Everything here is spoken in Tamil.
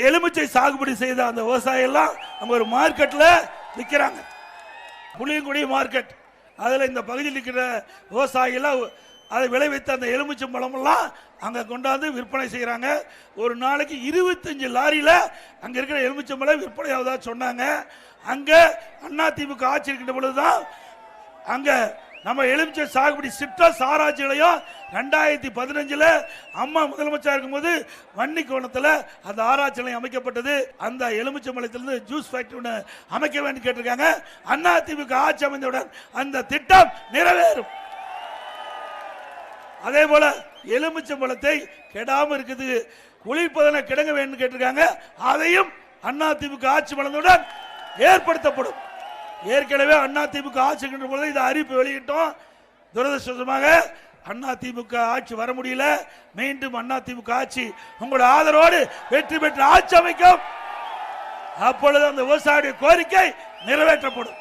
எலுமிச்சை சாகுபடி செய்த அந்த விவசாயி எல்லாம் நம்ம ஒரு மார்க்கெட்ல விற்கிறாங்க. புளியங்குடி மார்க்கெட், அதுல இந்த பகுதியில் இருக்கிற விவசாயிகள் அதை விளைவித்த அந்த எலுமிச்சம் பழமெல்லாம் அங்க கொண்டாந்து விற்பனை செய்யறாங்க. ஒரு நாளைக்கு 25 லாரியில அங்க இருக்கிற எலுமிச்சம் பழம் விற்பனை ஆகுதா சொன்னாங்க. அங்க அதிமுக ஆட்சி இருக்கின்ற பொழுதுதான் அங்க நம்ம எலுமிச்சை சாகுபடி சிட்ரஸ் ஆராய்ச்சிகளையும் 2015 அம்மா முதலமைச்சர் இருக்கும்போது வன்னிக்கோணத்தில் அந்த ஆராய்ச்சி நிலையம் அமைக்கப்பட்டது. அந்த எலுமிச்சை மலையிலிருந்து ஜூஸ் ஃபேக்டரி ஒன்று அமைக்க வேண்டும் கேட்டிருக்காங்க. அதிமுக ஆட்சி அமைந்தவுடன் அந்த திட்டம் நிறைவேறும். அதே போல எலுமிச்சை பழத்தை கெடாம இருக்குது குளிர்பதன கிடங்க வேண்டும் கேட்டிருக்காங்க. அதையும் அதிமுக ஆட்சி வளர்ந்தவுடன் ஏற்படுத்தப்படும். ஏற்கனவே அதிமுக ஆட்சி பொழுது இந்த அறிவிப்பு வெளியிட்டோம். துரதிருஷ்டவசமாக அதிமுக ஆட்சி வர முடியல. மீண்டும் அதிமுக ஆட்சி உங்களோட ஆதரவோடு வெற்றி பெற்று ஆட்சி அமைக்கும். அப்பொழுது அந்த விவசாயிய கோரிக்கை நிறைவேற்றப்படும்.